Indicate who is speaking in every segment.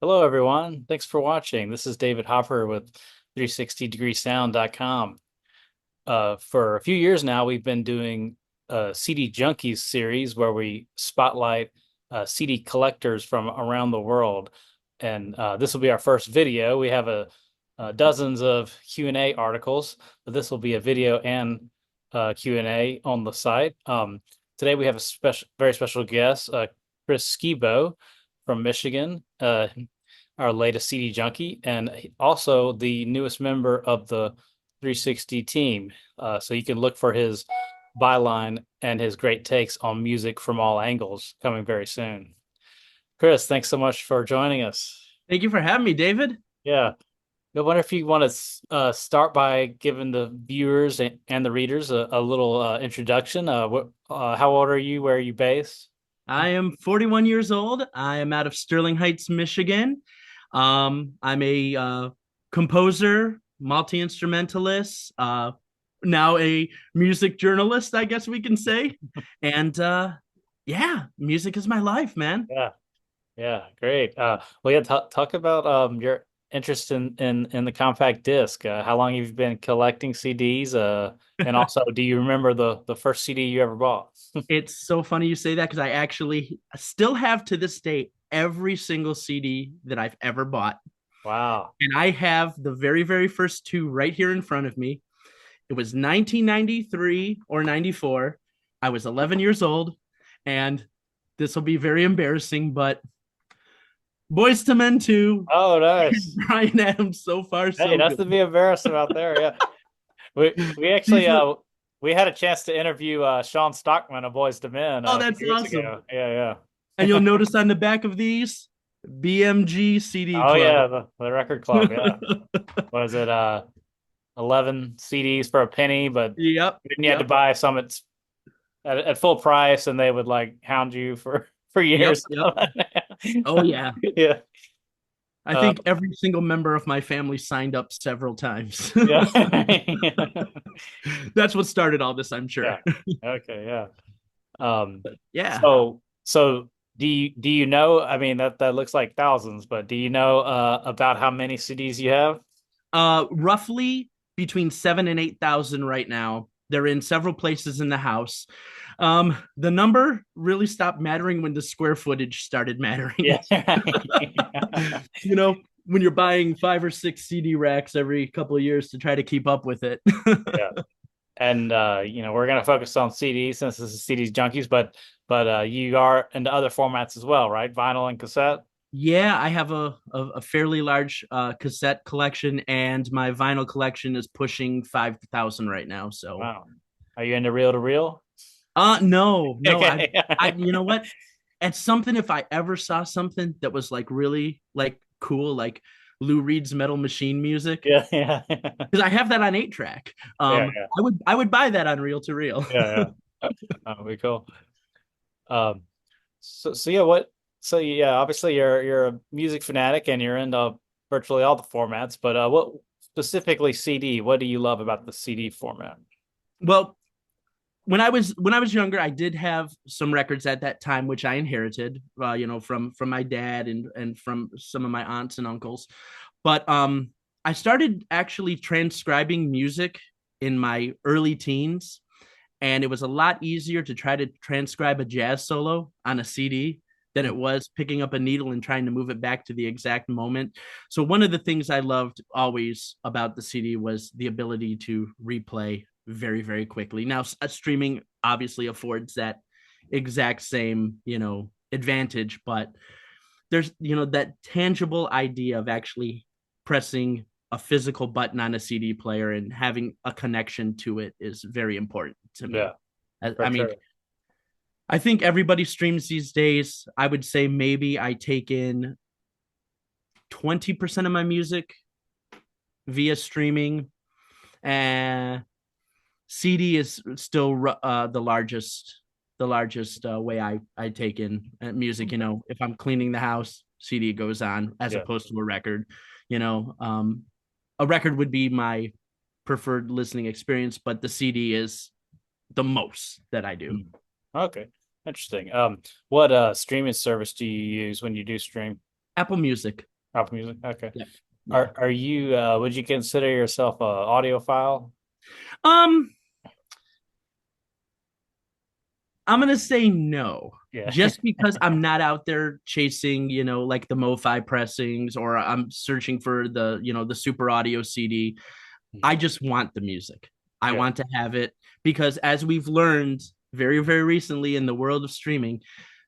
Speaker 1: Hello, everyone. Thanks for watching. This is David Hopper with 360degreesound.com. For a few years now, we've been doing a CD Junkies series where we spotlight CD collectors from around the world. And this will be our first video. We have dozens of Q&A articles, but this will be a video and Q&A on the site. Today we have a very special guest, Chris Skebo from Michigan, our latest CD Junkie, and also the newest member of the 360 team. So you can look for his byline and his great takes on music from all angles coming very soon. Chris, thanks so much for joining us.
Speaker 2: Thank you for having me, David.
Speaker 1: Yeah. I wonder if you want to start by giving the viewers and the readers a little introduction. How old are you? Where are you based?
Speaker 2: I am 41 years old. I am out of Sterling Heights, Michigan. I'm a composer, multi-instrumentalist, now a music journalist, I guess we can say. And yeah, music is my life, man.
Speaker 1: Yeah. Yeah, great. Well, yeah, talk about your interest in the compact disc. How long have you been collecting CDs? And also, do you remember the first CD you ever bought?
Speaker 2: It's so funny you say that because I actually still have to this day every single CD that I've ever bought.
Speaker 1: Wow.
Speaker 2: And I have the very, very first two right here in front of me. It was 1993 or 94. I was 11 years old, and this will be very embarrassing, but Boys to Men 2,
Speaker 1: Oh, nice.
Speaker 2: Brian Adams, so far,
Speaker 1: Hey,
Speaker 2: so
Speaker 1: that's
Speaker 2: good.
Speaker 1: to be embarrassed about there. Yeah, we actually
Speaker 2: These were,
Speaker 1: we had a chance to interview Sean Stockman of Boys to Men
Speaker 2: oh,
Speaker 1: a few
Speaker 2: that's
Speaker 1: years
Speaker 2: awesome.
Speaker 1: ago. Yeah,
Speaker 2: And
Speaker 1: yeah.
Speaker 2: you'll notice on the back of these, BMG CD
Speaker 1: Oh
Speaker 2: Club.
Speaker 1: yeah, the record club. Yeah, was it 11 CDs for a penny? But
Speaker 2: Yep,
Speaker 1: then you had to
Speaker 2: yep,
Speaker 1: buy some at full price, and they would like hound you for
Speaker 2: yep,
Speaker 1: years.
Speaker 2: yep. Oh, yeah.
Speaker 1: Yeah.
Speaker 2: I
Speaker 1: Uh,
Speaker 2: think every single member of my family signed up several times.
Speaker 1: yeah.
Speaker 2: That's what started all this, I'm sure.
Speaker 1: Yeah. Okay. Yeah. Um,
Speaker 2: Yeah.
Speaker 1: so do you know? I mean, that looks like thousands, but do you know about how many CDs you have?
Speaker 2: Roughly between 7 and 8,000 right now. They're in several places in the house. The number really stopped mattering when the square footage started mattering.
Speaker 1: Yeah. Yeah.
Speaker 2: You know, when you're buying 5 or 6 CD racks every couple of years to try to keep up with it.
Speaker 1: And we're gonna focus on CDs since this is CDs junkies, but you are into other formats as well, right? Vinyl and cassette.
Speaker 2: Yeah, I have a fairly large cassette collection, and my vinyl collection is pushing 5,000 right now. So,
Speaker 1: Wow. Are you into reel to reel?
Speaker 2: no,
Speaker 1: Okay.
Speaker 2: you know what? It's something if I ever saw something that was like really like cool, like Lou Reed's Metal Machine music,
Speaker 1: Yeah, yeah.
Speaker 2: because I have that on 8 track.
Speaker 1: Yeah, yeah.
Speaker 2: I would buy that on reel to reel.
Speaker 1: Yeah, yeah. That'll be cool. Um, so yeah, obviously you're a music fanatic and you're into virtually all the formats, but what specifically CD? What do you love about the CD format?
Speaker 2: Well, when I was younger, I did have some records at that time, which I inherited, from my dad and from some of my aunts and uncles. But I started actually transcribing music in my early teens, and it was a lot easier to try to transcribe a jazz solo on a CD than it was picking up a needle and trying to move it back to the exact moment. So one of the things I loved always about the CD was the ability to replay very, very quickly. Now, streaming obviously affords that exact same, advantage, but there's, that tangible idea of actually pressing a physical button on a CD player and having a connection to it is very important to
Speaker 1: Yeah,
Speaker 2: me. I,
Speaker 1: for
Speaker 2: I mean,
Speaker 1: sure.
Speaker 2: I think everybody streams these days. I would say maybe I take in 20% of my music via streaming, and CD is still the largest way I take in music. If I'm cleaning the house, CD goes on as
Speaker 1: Yeah.
Speaker 2: opposed to a record. You know, um, a record would be my preferred listening experience, but the CD is the most that I do.
Speaker 1: Mm. Okay. Interesting. What streaming service do you use when you do stream?
Speaker 2: Apple Music.
Speaker 1: Apple Music. Okay.
Speaker 2: Yeah. Yeah.
Speaker 1: Are you would you consider yourself a audiophile?
Speaker 2: Um, I'm gonna say no,
Speaker 1: Yeah.
Speaker 2: just because I'm not out there chasing, like the MoFi pressings, or I'm searching for the, the super audio CD. I just want the music. I
Speaker 1: Yeah.
Speaker 2: want to have it because, as we've learned very, very recently in the world of streaming,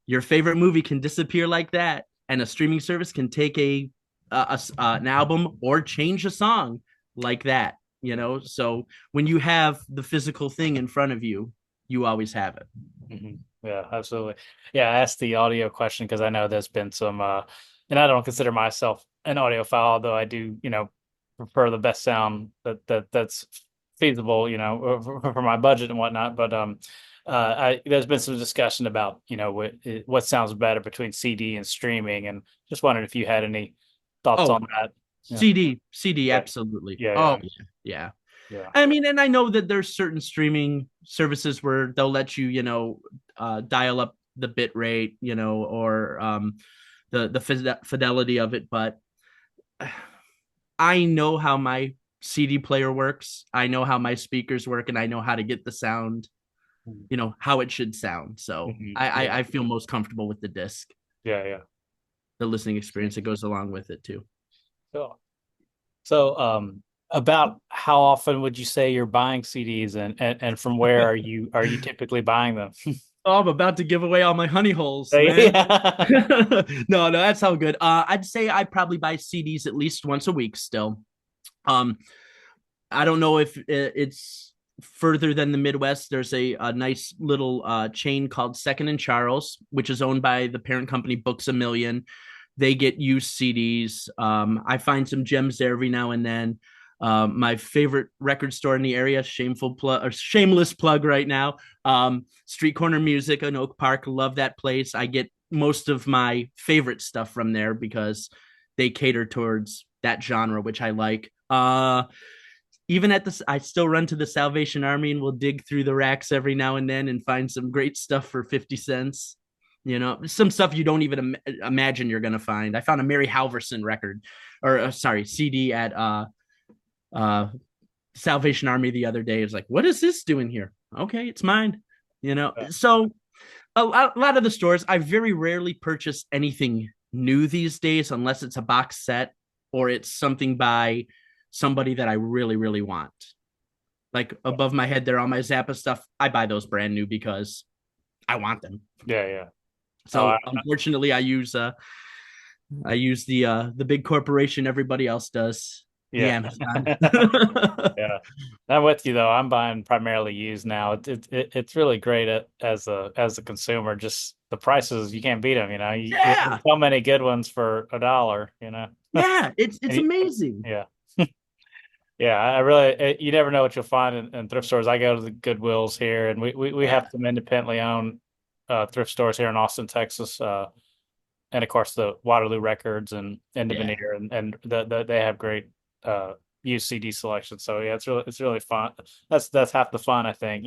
Speaker 2: your favorite movie can disappear like that, and a streaming service can take an album or change a song like that. So when you have the physical thing in front of you, you always have it.
Speaker 1: Hmm. Yeah, absolutely. Yeah, I asked the audio question because I know there's been some and I don't consider myself an audiophile, although I do, prefer the best sound that's feasible, for my budget and whatnot. But there's been some discussion about, what sounds better between CD and streaming, and just wondered if you had any thoughts
Speaker 2: Oh,
Speaker 1: on that. Yeah.
Speaker 2: CD,
Speaker 1: Yeah.
Speaker 2: absolutely.
Speaker 1: Yeah,
Speaker 2: Oh
Speaker 1: yeah.
Speaker 2: yeah, yeah.
Speaker 1: Yeah.
Speaker 2: I mean, and I know that there's certain streaming services where they'll let you, dial up the bit rate, or the fidelity of it. But I know how my CD player works. I know how my speakers work, and I know how to get the sound, how it should sound. So
Speaker 1: Mhm.
Speaker 2: I
Speaker 1: Yeah.
Speaker 2: I, I feel most comfortable with the disc,
Speaker 1: Yeah, yeah.
Speaker 2: the listening experience that goes along with it too.
Speaker 1: Cool. So, about how often would you say you're buying CDs, and from where are you typically buying them?
Speaker 2: Oh, I'm about to give away all my honey holes, man.
Speaker 1: Yeah.
Speaker 2: No, that's how good. I'd say I probably buy CDs at least once a week still. Um, I don't know if it's further than the Midwest. There's a nice little chain called Second and Charles, which is owned by the parent company Books a Million. They get used CDs. I find some gems there every now and then. My favorite record store in the area, shameful plug or shameless plug right now. Street Corner Music in Oak Park. Love that place. I get most of my favorite stuff from there because they cater towards that genre, which I like. Even at this, I still run to the Salvation Army and will dig through the racks every now and then and find some great stuff for 50 cents. Some stuff you don't even imagine you're going to find. I found a Mary Halverson record, or sorry, CD at uh, Salvation Army the other day. It's like, what is this doing here? Okay, it's mine. So a lot of the stores, I very rarely purchase anything new these days unless it's a box set or it's something by somebody that I really, really want. Like above my head there, all my Zappa stuff, I buy those brand new because I want them.
Speaker 1: Yeah, yeah. Oh,
Speaker 2: So unfortunately, I use the big corporation everybody else does, the
Speaker 1: yeah.
Speaker 2: Amazon.
Speaker 1: Yeah. I'm with you though. I'm buying primarily used now. It's really great as a consumer. Just the prices, you can't beat them. There's
Speaker 2: Yeah,
Speaker 1: so many good ones for $1.
Speaker 2: yeah, it's
Speaker 1: And
Speaker 2: amazing.
Speaker 1: yeah. Yeah, I really, you never know what you'll find in thrift stores. I go to the Goodwills here, and we
Speaker 2: Yeah,
Speaker 1: have some independently owned thrift stores here in Austin, Texas, and of course the Waterloo Records and the
Speaker 2: yeah.
Speaker 1: Veneer, and they have great uh, used CD selection. So yeah, it's really fun. That's half the fun, I think.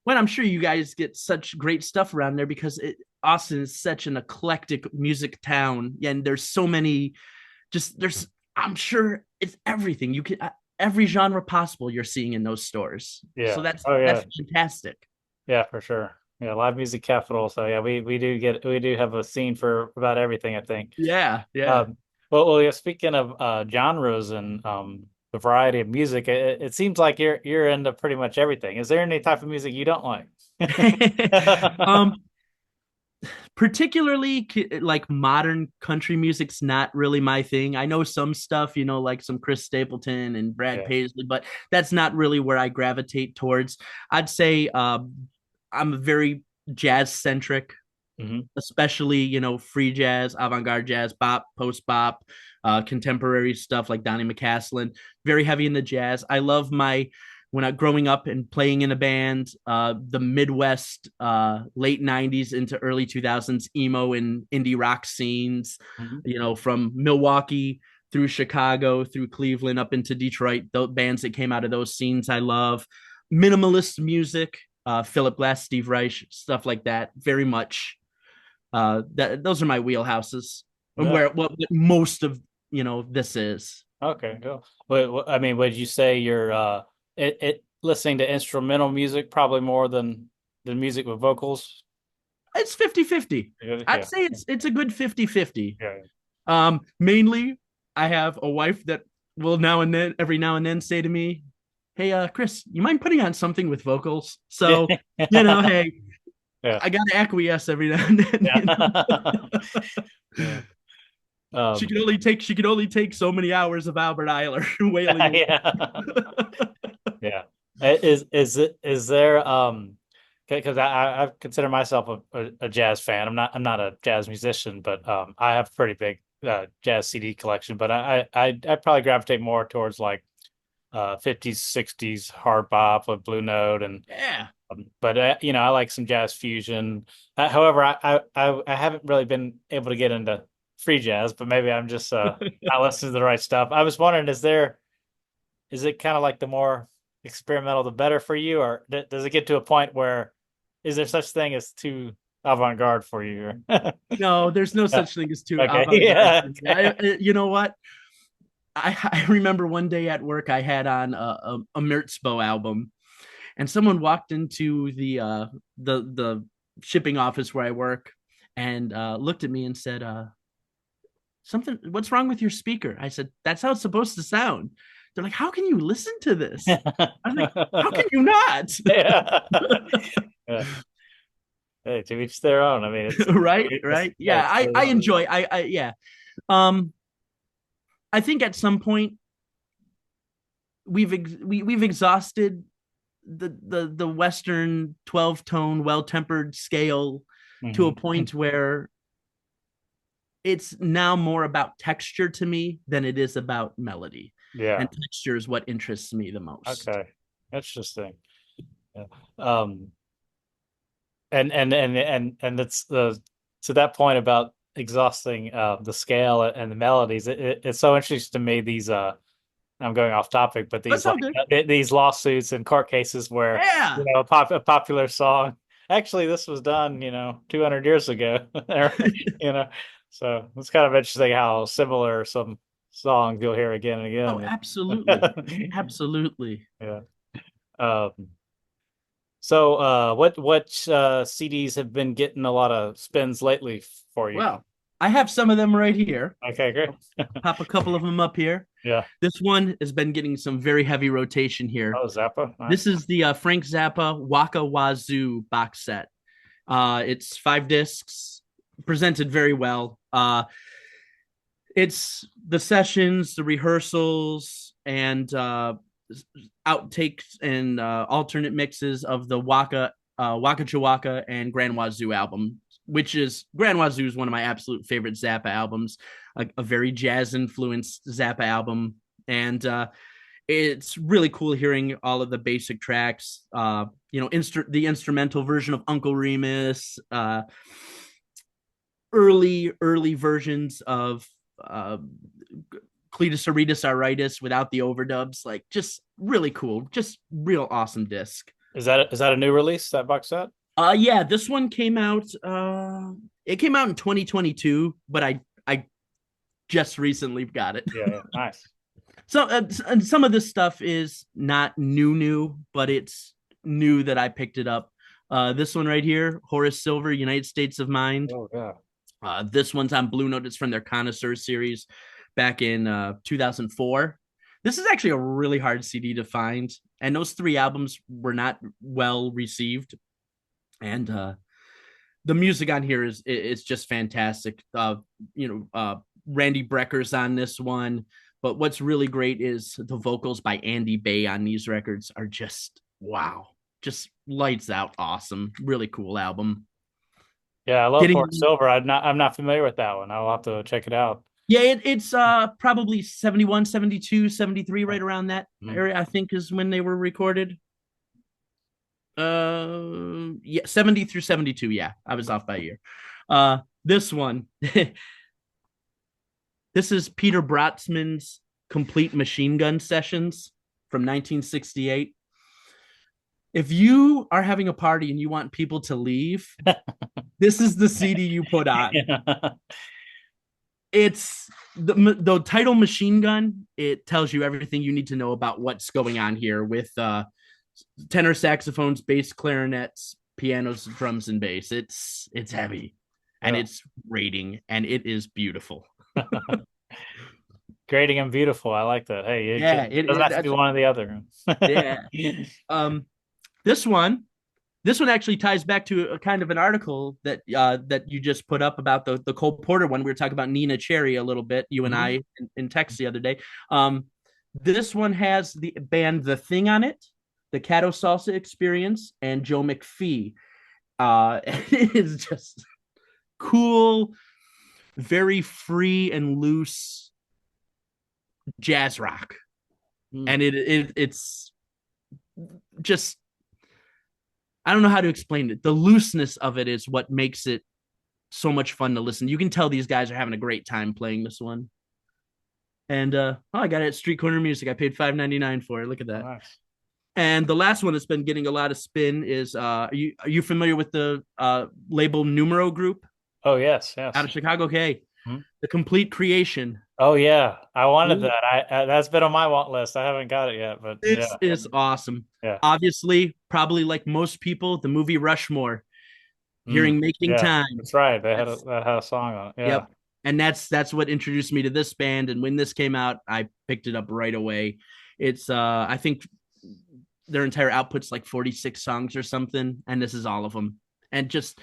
Speaker 2: Well, I'm sure you guys get such great stuff around there because Austin is such an eclectic music town, and there's so many. There's, I'm sure it's everything you can, every genre possible you're seeing in those stores. So
Speaker 1: Yeah.
Speaker 2: that's
Speaker 1: Oh
Speaker 2: that's
Speaker 1: yeah.
Speaker 2: fantastic.
Speaker 1: Yeah, for sure. Yeah, live music capital. So yeah, we do have a scene for about everything, I think.
Speaker 2: Yeah, yeah.
Speaker 1: Um, well, yeah, speaking of genres and the variety of music, it seems like you're into pretty much everything. Is there any type of music you don't like?
Speaker 2: um, Particularly like modern country music's not really my thing. I know some stuff, like some Chris Stapleton and Brad
Speaker 1: Yeah.
Speaker 2: Paisley, but that's not really where I gravitate towards. I'd say I'm very jazz centric,
Speaker 1: Hmm.
Speaker 2: especially free jazz, avant-garde jazz, bop, post bop, contemporary stuff like Donny McCaslin. Very heavy in the jazz. I love my when I growing up and playing in a band, the Midwest, late '90s into early 2000s emo and indie rock scenes.
Speaker 1: Hmm.
Speaker 2: From Milwaukee through Chicago, through Cleveland, up into Detroit. The bands that came out of those scenes, I love. Minimalist music, Philip Glass, Steve Reich, stuff like that. Very much. Those are my wheelhouses. and
Speaker 1: Yeah.
Speaker 2: where what most of this is.
Speaker 1: Okay, cool. I mean, would you say you're listening to instrumental music probably more than music with vocals?
Speaker 2: It's 50-50.
Speaker 1: Yeah,
Speaker 2: I'd
Speaker 1: yeah,
Speaker 2: say it's a good 50-50.
Speaker 1: yeah.
Speaker 2: Mainly I have a wife that will now and then, every now and then, say to me, "Hey, Chris, you mind putting on something with vocals?"
Speaker 1: Yeah.
Speaker 2: So, hey,
Speaker 1: Yeah.
Speaker 2: I gotta acquiesce every now and then.
Speaker 1: Yeah. Yeah. Um,
Speaker 2: She could only take so many hours of Albert Ayler wailing away.
Speaker 1: yeah. Yeah. Is there because I consider myself a jazz fan. I'm not a jazz musician, but I have a pretty big jazz CD collection. But I probably gravitate more towards like 50s, 60s hard bop with Blue Note and
Speaker 2: Yeah.
Speaker 1: but I like some jazz fusion. However, I haven't really been able to get into free jazz, but maybe I'm just not listening to the right stuff. I was wondering, is it kind of like the more experimental, the better for you, or does it get to a point where is there such thing as too avant-garde for you?
Speaker 2: No, there's no
Speaker 1: Yeah.
Speaker 2: such thing as too
Speaker 1: Okay.
Speaker 2: avant-garde
Speaker 1: Yeah.
Speaker 2: for me.
Speaker 1: Okay.
Speaker 2: You know what? I remember one day at work I had on a Merzbow album, and someone walked into the shipping office where I work and looked at me and said, "Something. What's wrong with your speaker?" I said, "That's how it's supposed to sound." They're like, "How can you listen to this?" I was like, "How can you not?"
Speaker 1: Yeah. Yeah. Hey, to each their own. I mean,
Speaker 2: Right,
Speaker 1: it's
Speaker 2: right.
Speaker 1: yeah,
Speaker 2: Yeah,
Speaker 1: it's
Speaker 2: I enjoy. Yeah. Um, I think at some point we've exhausted the Western 12 tone well tempered scale to a
Speaker 1: Mhm.
Speaker 2: point where it's now more about texture to me than it is about melody.
Speaker 1: Yeah.
Speaker 2: And texture is what interests me the most.
Speaker 1: Okay. Interesting. Yeah. Um, and it's the to that point about exhausting the scale and the melodies. It's so interesting to me these I'm going off topic, but
Speaker 2: That's
Speaker 1: these
Speaker 2: all
Speaker 1: like
Speaker 2: good.
Speaker 1: these lawsuits and court cases where
Speaker 2: Yeah.
Speaker 1: a popular song actually this was done 200 years ago, you know. So it's kind of interesting how similar some songs you'll hear again
Speaker 2: Oh,
Speaker 1: and
Speaker 2: absolutely.
Speaker 1: again.
Speaker 2: Absolutely.
Speaker 1: Yeah. Um, so, what CDs have been getting a lot of spins lately for you?
Speaker 2: Well, I have some of them right here.
Speaker 1: Okay, great.
Speaker 2: I'll pop a couple of them up here.
Speaker 1: Yeah.
Speaker 2: This one has been getting some very heavy rotation here.
Speaker 1: Oh, Zappa,
Speaker 2: This
Speaker 1: nice.
Speaker 2: is the Frank Zappa Waka Wazoo box set. It's 5 discs, presented very well. It's the sessions, the rehearsals, and outtakes and alternate mixes of the Waka Chewaka and Grand Wazoo album, which is Grand Wazoo is one of my absolute favorite Zappa albums, a very jazz influenced Zappa album, and it's really cool hearing all of the basic tracks. The instrumental version of Uncle Remus, early versions of uh, Cletus Aretus Aritis without the overdubs. Like, just really cool, just real awesome disc.
Speaker 1: Is that a new release, that box set?
Speaker 2: Yeah, this one came out. It came out in 2022, but I just recently got it.
Speaker 1: Yeah, yeah, nice.
Speaker 2: So and some of this stuff is not new, but it's new that I picked it up. This one right here, Horace Silver, United States of Mind.
Speaker 1: Oh, yeah.
Speaker 2: This one's on Blue Note. It's from their Connoisseur series back in 2004. This is actually a really hard CD to find, and those 3 albums were not well received. And the music on here is just fantastic. Randy Brecker's on this one, but what's really great is the vocals by Andy Bay on these records are just wow, just lights out, awesome, really cool album.
Speaker 1: Yeah, I love Fort
Speaker 2: Getting
Speaker 1: Silver. I'm not familiar with that one. I'll have to check it out.
Speaker 2: Yeah, it's probably 71, 72, 73, right around that
Speaker 1: Mhm.
Speaker 2: area, I think, is when they were recorded. Yeah, 70 through 72. Yeah, I was off by a year. This one, this is Peter Brotzman's Complete Machine Gun Sessions from 1968. If you are having a party and you want people to leave, this is the CD you put on.
Speaker 1: Yeah.
Speaker 2: It's the title Machine Gun. It tells you everything you need to know about what's going on here with tenor saxophones, bass clarinets, pianos, drums, and bass. It's heavy, and
Speaker 1: Yeah.
Speaker 2: it's rating, and it is beautiful.
Speaker 1: Grading and beautiful. I like that. Hey,
Speaker 2: Yeah,
Speaker 1: it doesn't have to be
Speaker 2: that's
Speaker 1: one or the other.
Speaker 2: yeah. Um, this one this one actually ties back to a kind of an article that you just put up about the Cole Porter one. We were talking about Nina Cherry a little bit, you and
Speaker 1: Mhm.
Speaker 2: I in text the other day. Um, this one has the band The Thing on it, the Cato Salsa Experience, and Joe McPhee. It is just cool, very free and loose jazz rock,
Speaker 1: Mm.
Speaker 2: and it's just I don't know how to explain it. The looseness of it is what makes it so much fun to listen. You can tell these guys are having a great time playing this one. And I got it at Street Corner Music. I paid $5.99 for it. Look at that.
Speaker 1: Nice.
Speaker 2: And the last one that's been getting a lot of spin is are you familiar with the label Numero Group
Speaker 1: Oh yes,
Speaker 2: out
Speaker 1: yes.
Speaker 2: of Chicago? Okay,
Speaker 1: Mhm.
Speaker 2: the Complete Creation.
Speaker 1: Oh yeah, I wanted
Speaker 2: This
Speaker 1: that. That's been on my want list. I haven't got it yet, but yeah,
Speaker 2: is awesome.
Speaker 1: yeah.
Speaker 2: Obviously, probably like most people, the movie Rushmore.
Speaker 1: Mm.
Speaker 2: Hearing Making
Speaker 1: Yeah,
Speaker 2: Time.
Speaker 1: that's right. They had
Speaker 2: That's
Speaker 1: that had a song on it. Yeah.
Speaker 2: Yep. And that's what introduced me to this band. And when this came out, I picked it up right away. It's I think their entire output's like 46 songs or something, and this is all of them. And just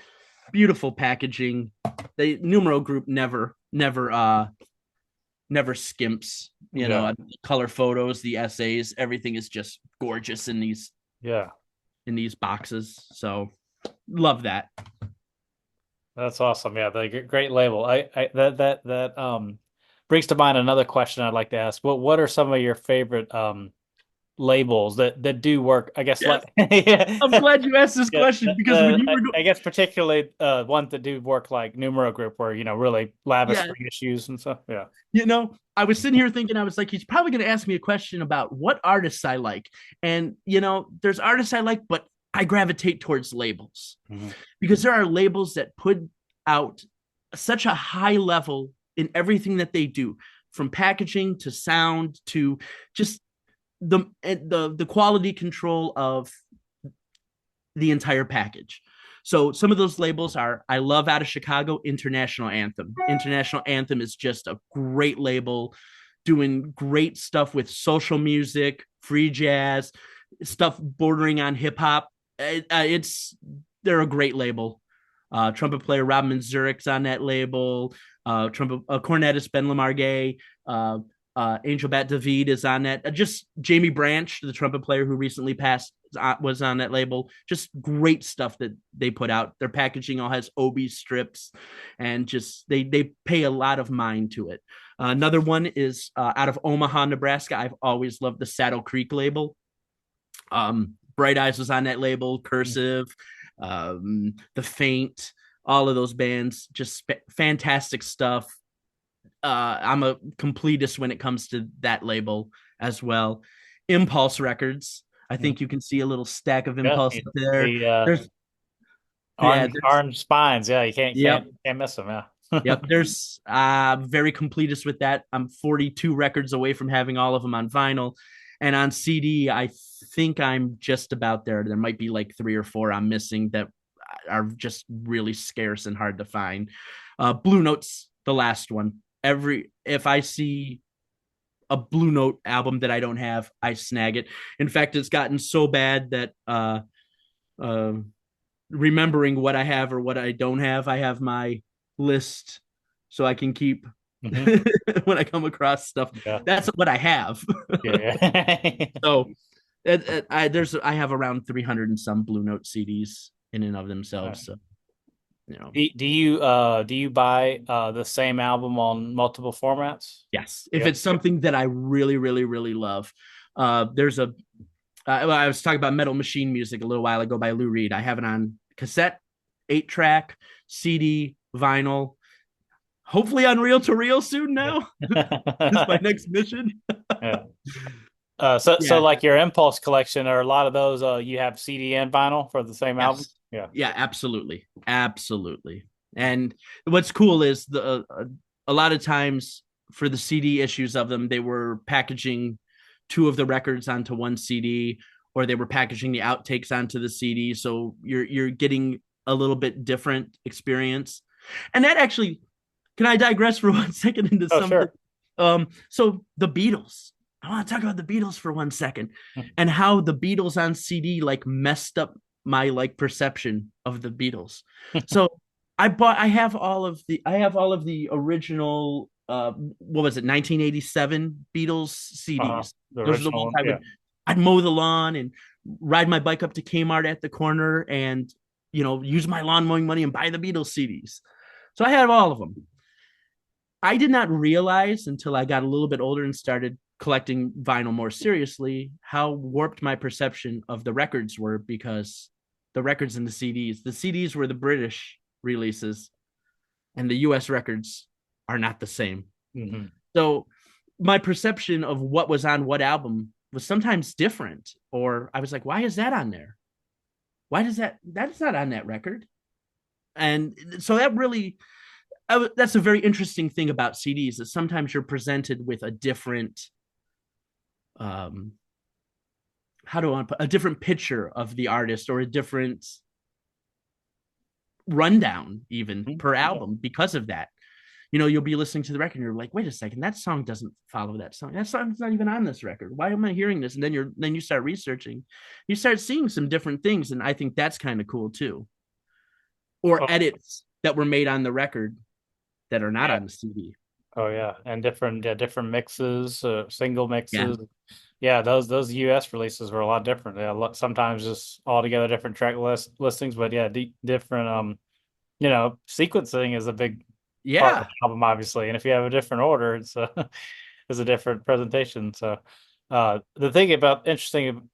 Speaker 2: beautiful packaging. The Numero Group never skimps.
Speaker 1: Yeah.
Speaker 2: Color photos, the essays, everything is just gorgeous
Speaker 1: Yeah.
Speaker 2: in these boxes. So love that.
Speaker 1: That's awesome. Yeah, the great label. I that brings to mind another question I'd like to ask. What are some of your favorite labels that do work? I guess
Speaker 2: Yes.
Speaker 1: like yeah,
Speaker 2: I'm glad you asked this
Speaker 1: yeah.
Speaker 2: question because when you were
Speaker 1: I guess particularly ones that do work like Numero Group, where really lavish
Speaker 2: yeah,
Speaker 1: reissues and stuff. Yeah.
Speaker 2: I was sitting here thinking, I was like, he's probably going to ask me a question about what artists I like. And, there's artists I like, but I gravitate towards labels
Speaker 1: Hmm.
Speaker 2: because there are labels that put out such a high level in everything that they do, from packaging to sound to just the quality control of the entire package. So some of those labels are I love out of Chicago, International Anthem. International Anthem is just a great label doing great stuff with social music, free jazz, stuff bordering on hip hop. It's they're a great label. Trumpet player Robin Zurich's on that label. Cornetist Ben Lamargay. Angel Bat David is on that. Just Jamie Branch, the trumpet player who recently passed, was on that label. Just great stuff that they put out. Their packaging all has Obi strips, and just they pay a lot of mind to it. Another one is out of Omaha, Nebraska. I've always loved the Saddle Creek label. Bright Eyes was on that label. Cursive, The Faint, all of those bands, just fantastic stuff. I'm a completist when it comes to that label as well. Impulse Records. I think you can see a little stack of
Speaker 1: Yeah.
Speaker 2: Impulse up there.
Speaker 1: The
Speaker 2: There's yeah,
Speaker 1: orange spines. Yeah, you can't
Speaker 2: yep,
Speaker 1: can't miss them. Yeah.
Speaker 2: yep. There's very completist with that. I'm 42 records away from having all of them on vinyl, and on CD, I think I'm just about there. There might be like 3 or 4 I'm missing that are just really scarce and hard to find. Blue Notes, the last one. If I see a Blue Note album that I don't have, I snag it. In fact, it's gotten so bad that uh, remembering what I have or what I don't have, I have my list so I can keep
Speaker 1: Hmm.
Speaker 2: when I come across stuff.
Speaker 1: Yeah.
Speaker 2: That's what I have.
Speaker 1: Yeah. Yeah.
Speaker 2: So I have around 300 and some Blue Note CDs in and of themselves. So you know,
Speaker 1: Do you buy the same album on multiple formats?
Speaker 2: yes, if
Speaker 1: Yeah.
Speaker 2: it's something that I really, really, really love, there's a I was talking about Metal Machine Music a little while ago by Lou Reed. I have it on cassette, 8-track, CD, vinyl. Hopefully on reel to reel soon now. This is my next mission.
Speaker 1: Yeah. So
Speaker 2: Yeah.
Speaker 1: like your Impulse collection, are a lot of those you have CD and vinyl for the same album?
Speaker 2: Yes.
Speaker 1: Yeah.
Speaker 2: Yeah, absolutely. Absolutely. And what's cool is a lot of times for the CD issues of them, they were packaging two of the records onto one CD, or they were packaging the outtakes onto the CD. So you're getting a little bit different experience. And that actually, can I digress for 1 second into
Speaker 1: Oh,
Speaker 2: something?
Speaker 1: sure.
Speaker 2: So the Beatles. I want to talk about the Beatles for 1 second and how the Beatles on CD like messed up my like perception of the Beatles. So I have all of the original what was it, 1987 Beatles CDs.
Speaker 1: The
Speaker 2: Those are the
Speaker 1: original
Speaker 2: ones
Speaker 1: one. Yeah.
Speaker 2: I'd mow the lawn and ride my bike up to Kmart at the corner and use my lawn mowing money and buy the Beatles CDs. So I had all of them. I did not realize until I got a little bit older and started collecting vinyl more seriously how warped my perception of the records were, because the records and the CDs were the British releases and the US records are not the same.
Speaker 1: Hmm.
Speaker 2: So my perception of what was on what album was sometimes different, or I was like, why is that on there? Why does that's not on that record? And so that really, that's a very interesting thing about CDs, is sometimes you're presented with a different um how do I put a different picture of the artist, or a different rundown even per
Speaker 1: Yeah.
Speaker 2: album because of that. You'll be listening to the record and you're like, wait a second, that song doesn't follow that song. That song's not even on this record. Why am I hearing this? And then you start researching, you start seeing some different things, and I think that's kind of cool too. Or
Speaker 1: Oh,
Speaker 2: edits that were made on the record that are not
Speaker 1: yeah.
Speaker 2: on the CD.
Speaker 1: Oh, yeah. And different, yeah, different mixes, single
Speaker 2: Yeah.
Speaker 1: mixes. Yeah, those US releases were a lot different. Yeah, sometimes just altogether different listings, but yeah, different. Sequencing is a big part of
Speaker 2: Yeah.
Speaker 1: the album, obviously, and if you have a different order, it's a it's a different presentation. So, the thing about interesting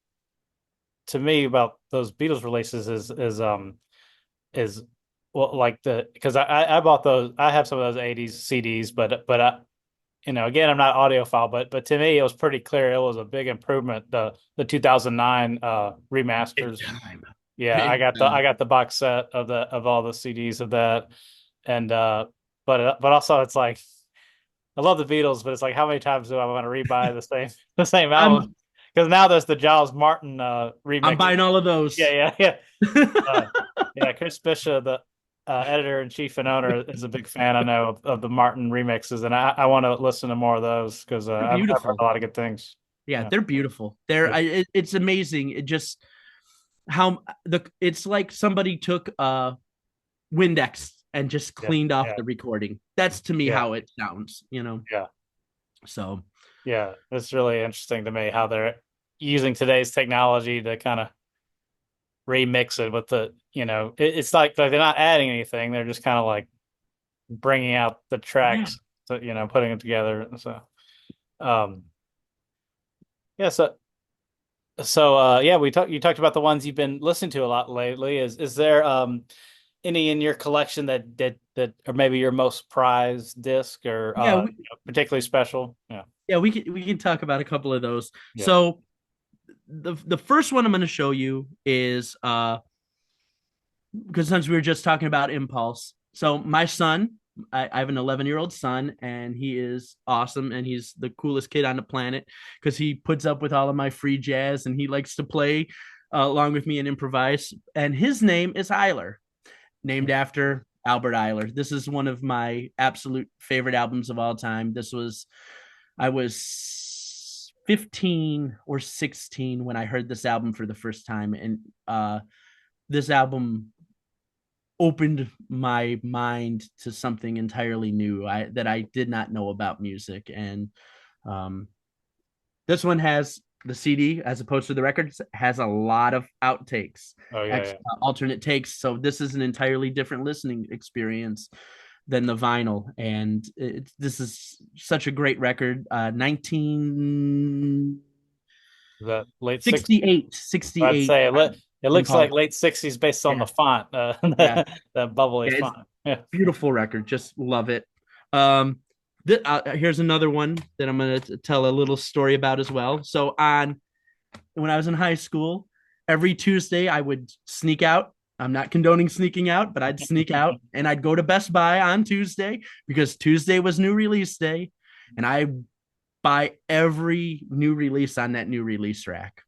Speaker 1: to me about those Beatles releases is well, like because I bought those. I have some of those '80s CDs, but again, I'm not audiophile, but to me, it was pretty clear it was a big improvement. The 2009
Speaker 2: Big
Speaker 1: remasters.
Speaker 2: time.
Speaker 1: Yeah, I
Speaker 2: Big
Speaker 1: got the
Speaker 2: time.
Speaker 1: I got the box set of all the CDs of that, and but also it's like I love the Beatles, but it's like how many times do I want to rebuy the same album?
Speaker 2: I'm
Speaker 1: Because now there's the Giles Martin
Speaker 2: I'm
Speaker 1: remix.
Speaker 2: buying all of
Speaker 1: Yeah,
Speaker 2: those.
Speaker 1: yeah, yeah. Uh, yeah, Chris Bishop, the editor in chief and owner, is a big fan. I know of the Martin remixes, and I want to listen to more of those because
Speaker 2: They're
Speaker 1: I've heard a
Speaker 2: beautiful.
Speaker 1: lot of good things.
Speaker 2: Yeah,
Speaker 1: Yeah,
Speaker 2: they're beautiful.
Speaker 1: yeah,
Speaker 2: It's amazing. It just how it's like somebody took Windex and just
Speaker 1: yeah,
Speaker 2: cleaned off
Speaker 1: yeah,
Speaker 2: the recording. That's to me
Speaker 1: yeah,
Speaker 2: how it sounds.
Speaker 1: yeah,
Speaker 2: So
Speaker 1: yeah. It's really interesting to me how they're using today's technology to kind of remix it with it's like they're not adding anything. They're just kind of like bringing out the
Speaker 2: yeah.
Speaker 1: tracks, putting it together. So, um, yeah, so yeah, you talked about the ones you've been listening to a lot lately. Is there any in your collection that or maybe your most prized disc or
Speaker 2: Yeah, we,
Speaker 1: particularly special? Yeah.
Speaker 2: yeah, we can talk about a couple of those.
Speaker 1: Yeah.
Speaker 2: So the first one I'm going to show you is because since we were just talking about impulse, so my son, I have an 11-year-old son, and he is awesome, and he's the coolest kid on the planet because he puts up with all of my free jazz, and he likes to play along with me and improvise. And his name is Ayler, named after Albert Ayler. This is one of my absolute favorite albums of all time. I was 15 or 16 when I heard this album for the first time, and this album opened my mind to something entirely new that I did not know about music. And um, this one has the CD, as opposed to the records, has a lot of outtakes,
Speaker 1: Oh, yeah, yeah.
Speaker 2: alternate takes. So this is an entirely different listening experience than the vinyl. And this is such a great record. 1968,
Speaker 1: The late 60s.
Speaker 2: 68.
Speaker 1: It looks like
Speaker 2: Impulse.
Speaker 1: late 60s based on
Speaker 2: Yeah.
Speaker 1: the font,
Speaker 2: Yeah.
Speaker 1: that bubbly
Speaker 2: Yeah, it's
Speaker 1: font. Yeah.
Speaker 2: beautiful record. Just love it. Um, Here's another one that I'm going to tell a little story about as well. So when I was in high school, every Tuesday I would sneak out I'm not condoning sneaking out, but I'd sneak out and I'd go to Best Buy on Tuesday because Tuesday was new release day. And I buy every new release on that new release rack.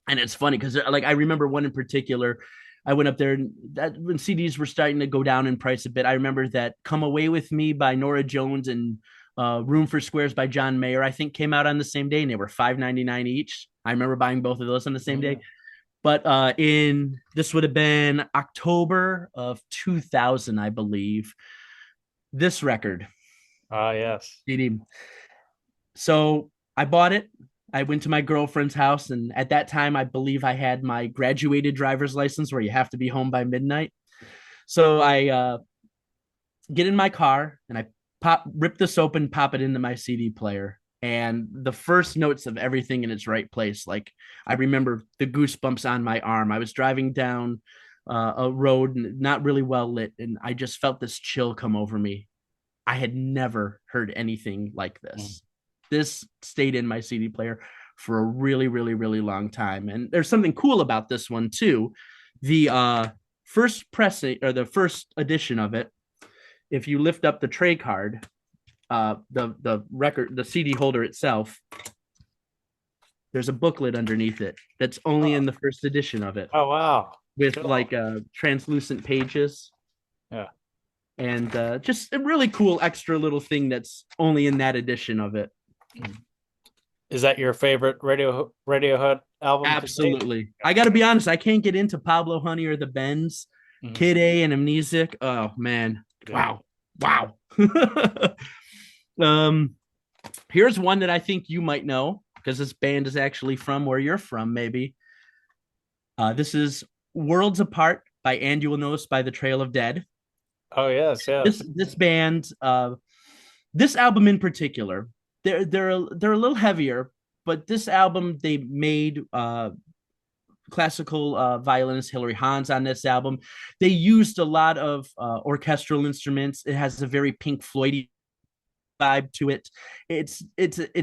Speaker 2: And it's funny because like I remember one in particular. I went up there and that when CDs were starting to go down in price a bit. I remember that "Come Away with Me" by Nora Jones and "Room for Squares" by John Mayer, I think, came out on the same day, and they were $5.99 each. I remember buying both of those on the same day. But in this would have been October of 2000, I believe. This record,
Speaker 1: Ah, yes.
Speaker 2: CD. So I bought it. I went to my girlfriend's house, and at that time, I believe I had my graduated driver's license where you have to be home by midnight. So I get in my car and I rip this open, pop it into my CD player. And the first notes of everything in its right place. Like I remember the goosebumps on my arm. I was driving down a road not really well lit, and I just felt this chill come over me. I had never heard anything like
Speaker 1: Mm.
Speaker 2: this. This stayed in my CD player for a really, really, really long time. And there's something cool about this one too. The first pressing or the first edition of it, if you lift up the tray card, the record, the CD holder itself, there's a booklet underneath it that's only
Speaker 1: Oh,
Speaker 2: in the first edition of it
Speaker 1: oh wow.
Speaker 2: with
Speaker 1: Cool.
Speaker 2: like translucent pages
Speaker 1: Yeah.
Speaker 2: and just a really cool extra little thing that's only in that edition of it.
Speaker 1: Is that your favorite Radiohead album to date?
Speaker 2: Absolutely. I got to be honest, I can't get into Pablo Honey or the Bends,
Speaker 1: Mhm.
Speaker 2: Kid A and Amnesic. Oh man.
Speaker 1: Yeah.
Speaker 2: Wow. Wow. um here's one that I think you might know because this band is actually from where you're from maybe. This is Worlds Apart by And You Will Know Us by the Trail of Dead.
Speaker 1: Oh yes,
Speaker 2: This
Speaker 1: yes.
Speaker 2: this band this album in particular, they're a little heavier, but this album they made classical violinist Hilary Hahn on this album. They used a lot of orchestral instruments. It has a very Pink Floyd vibe to it. It's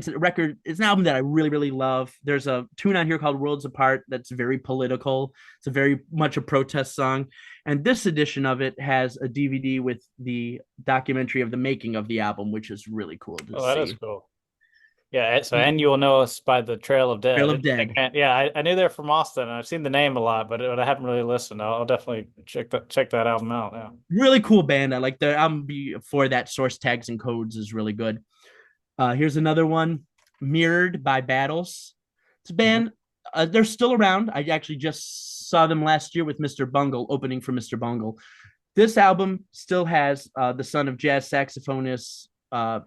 Speaker 2: a record. It's an album that I really really love. There's a tune on here called "Worlds Apart" that's very political. It's a very much a protest song, and this edition of it has a DVD with the documentary of the making of the album, which is really cool to
Speaker 1: Oh, that is
Speaker 2: see.
Speaker 1: cool. Yeah, so and you will know us by the Trail of
Speaker 2: Trail
Speaker 1: Dead.
Speaker 2: of
Speaker 1: Interesting.
Speaker 2: Dead.
Speaker 1: And yeah, I knew they're from Austin, and I've seen the name a lot, but I haven't really listened. I'll definitely check that album out. Yeah.
Speaker 2: Really cool band. I like the album before that. Source Tags and Codes is really good. Here's another one, Mirrored by Battles. It's a
Speaker 1: Mhm.
Speaker 2: band. They're still around. I actually just saw them last year with Mr. Bungle, opening for Mr. Bungle. This album still has the son of jazz saxophonist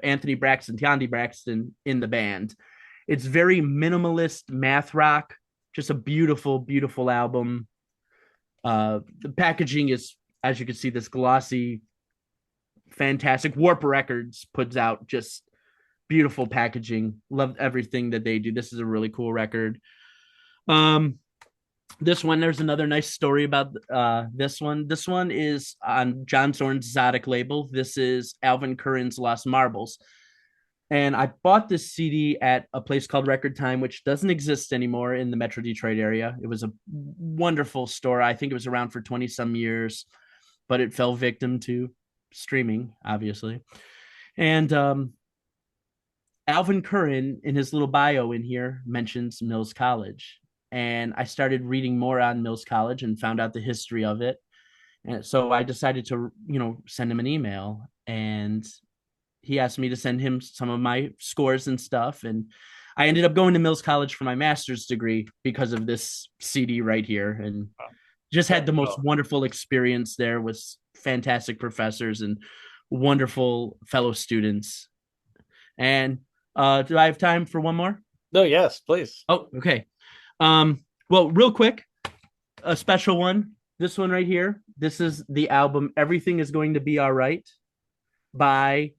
Speaker 2: Anthony Braxton, Tiandi Braxton, in the band. It's very minimalist math rock, just a beautiful, beautiful album. The packaging is, as you can see, this glossy, fantastic. Warp Records puts out just beautiful packaging. Love everything that they do. This is a really cool record. Um, this one, there's another nice story about this one. This one is on John Zorn's Zodic label. This is Alvin Curran's Lost Marbles. And I bought this CD at a place called Record Time, which doesn't exist anymore in the Metro Detroit area. It was a wonderful store. I think it was around for 20 some years, but it fell victim to streaming, obviously. And Alvin Curran, in his little bio in here, mentions Mills College. And I started reading more on Mills College and found out the history of it. And so I decided to, send him an email. And he asked me to send him some of my scores and stuff. And I ended up going to Mills College for my master's degree because of this CD right here. And just had
Speaker 1: Very
Speaker 2: the most
Speaker 1: cool.
Speaker 2: wonderful experience there with fantastic professors and wonderful fellow students. And do I have time for one more?
Speaker 1: No, yes, please.
Speaker 2: Oh, okay. Well, real quick, a special one. This one right here. This is the album "Everything Is Going to Be All Right" by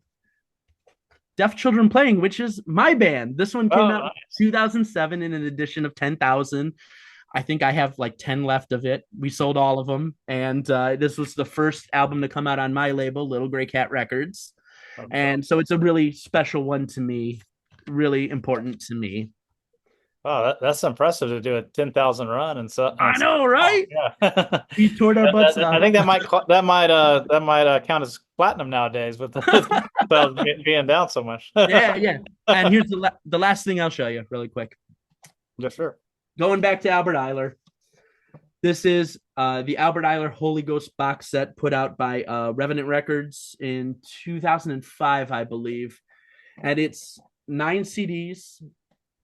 Speaker 2: Deaf Children Playing, which is my band. This one came
Speaker 1: Oh,
Speaker 2: out in
Speaker 1: nice.
Speaker 2: 2007 in an edition of 10,000. I think I have like 10 left of it. We sold all of them. And this was the first album to come out on my label, Little Gray Cat Records.
Speaker 1: Oh, cool.
Speaker 2: And so it's a really special one to me, really important to me.
Speaker 1: Wow, that's impressive to do a 10,000 run and so
Speaker 2: I
Speaker 1: and so
Speaker 2: know,
Speaker 1: long.
Speaker 2: right?
Speaker 1: Yeah.
Speaker 2: We toured our butts
Speaker 1: I
Speaker 2: off.
Speaker 1: think that might count as platinum nowadays with the sales being down so much.
Speaker 2: Yeah, yeah. And here's the last thing I'll show you really quick.
Speaker 1: Yeah, sure.
Speaker 2: Going back to Albert Ayler. This is the Albert Ayler Holy Ghost box set put out by Revenant Records in 2005, I believe. And it's 9 CDs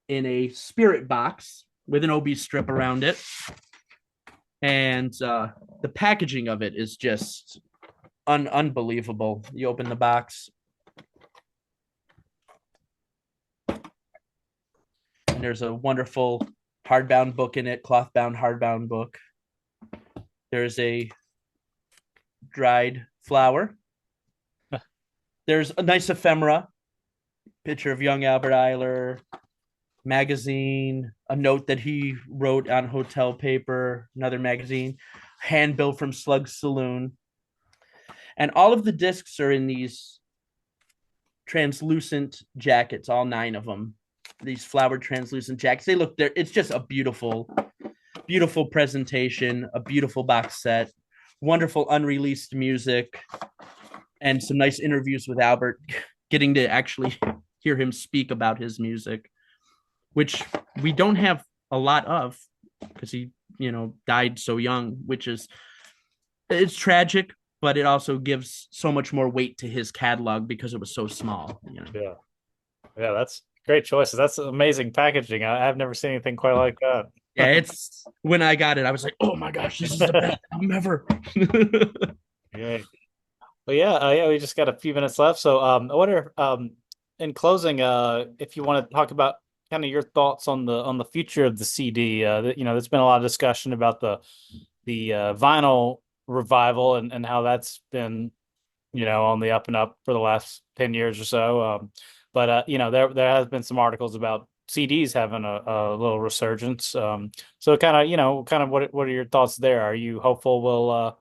Speaker 2: in a spirit box with an OB strip around it. And the packaging of it is just unbelievable. You open the box, and there's a wonderful hardbound book in it, cloth bound hardbound book. There's a dried flower. There's a nice ephemera, picture of young Albert Ayler, magazine, a note that he wrote on hotel paper, another magazine, handbill from Slug's Saloon. And all of the discs are in these translucent jackets, all 9 of them. These flowered translucent jackets. They look there. It's just a beautiful, beautiful presentation, a beautiful box set, wonderful unreleased music, and some nice interviews with Albert, getting to actually hear him speak about his music, which we don't have a lot of because he, died so young, which is it's tragic, but it also gives so much more weight to his catalog because it was so small.
Speaker 1: Yeah. Yeah, that's great choices. That's amazing packaging. I've never seen anything quite like
Speaker 2: Yeah, it's when I got it, I was like, oh my gosh, this is the
Speaker 1: that.
Speaker 2: best album ever.
Speaker 1: Yeah. Well, yeah, we just got a few minutes left. So, I wonder, in closing, if you want to talk about kind of your thoughts on the future of the CD. There's been a lot of discussion about the vinyl revival and how that's been, on the up and up for the last 10 years or so. But there has been some articles about CDs having a little resurgence. So kind of what are your thoughts there? Are you hopeful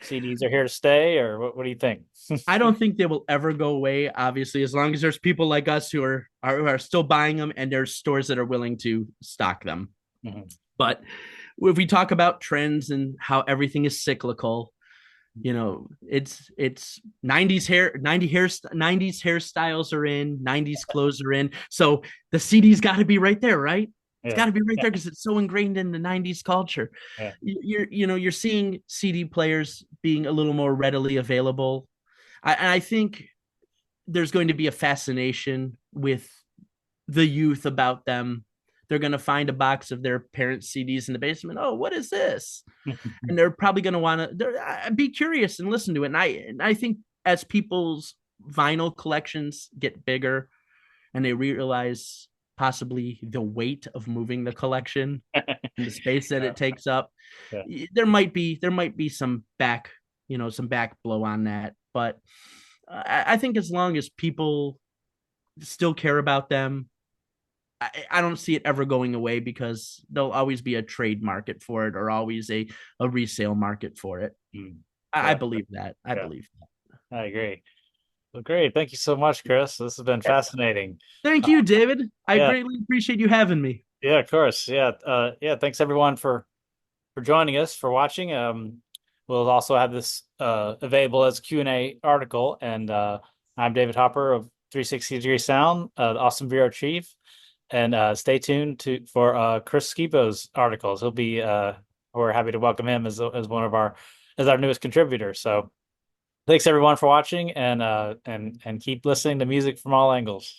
Speaker 1: CDs are here to stay, or what do you think?
Speaker 2: I don't think they will ever go away. Obviously, as long as there's people like us who are still buying them, and there's stores that are willing to stock them.
Speaker 1: Mhm.
Speaker 2: But if we talk about trends and how everything is cyclical, it's 90s hairstyles are in, 90s clothes are in. So the CD's got to be right there, right? It's
Speaker 1: Yeah,
Speaker 2: got to be right
Speaker 1: yeah,
Speaker 2: there because it's so ingrained in the 90s culture.
Speaker 1: yeah.
Speaker 2: You're seeing CD players being a little more readily available. I think there's going to be a fascination with the youth about them. They're going to find a box of their parents' CDs in the basement. Oh, what is this? And they're probably going to want to be curious and listen to it. And I think as people's vinyl collections get bigger and they realize possibly the weight of moving the collection and the space that
Speaker 1: Yeah,
Speaker 2: it takes up,
Speaker 1: yeah.
Speaker 2: there might be some back blow on that. But I think as long as people still care about them, I don't see it ever going away because there'll always be a trade market for it or always a resale market for it.
Speaker 1: Mm.
Speaker 2: I
Speaker 1: Yeah,
Speaker 2: believe that. I
Speaker 1: yeah,
Speaker 2: believe
Speaker 1: I agree. Well, great. Thank you so much, Chris. This has been
Speaker 2: that.
Speaker 1: fascinating.
Speaker 2: Thank
Speaker 1: Uh,
Speaker 2: you, David. I
Speaker 1: yeah,
Speaker 2: greatly appreciate you having me.
Speaker 1: yeah, of course. Yeah, yeah. Thanks everyone for joining us, for watching. We'll also have this available as a Q&A article. And I'm David Hopper of 360 Degree Sound, awesome bureau chief. And stay tuned for Chris Skebo's articles. We're happy to welcome him as one of as our newest contributor. So thanks everyone for watching, and keep listening to music from all angles.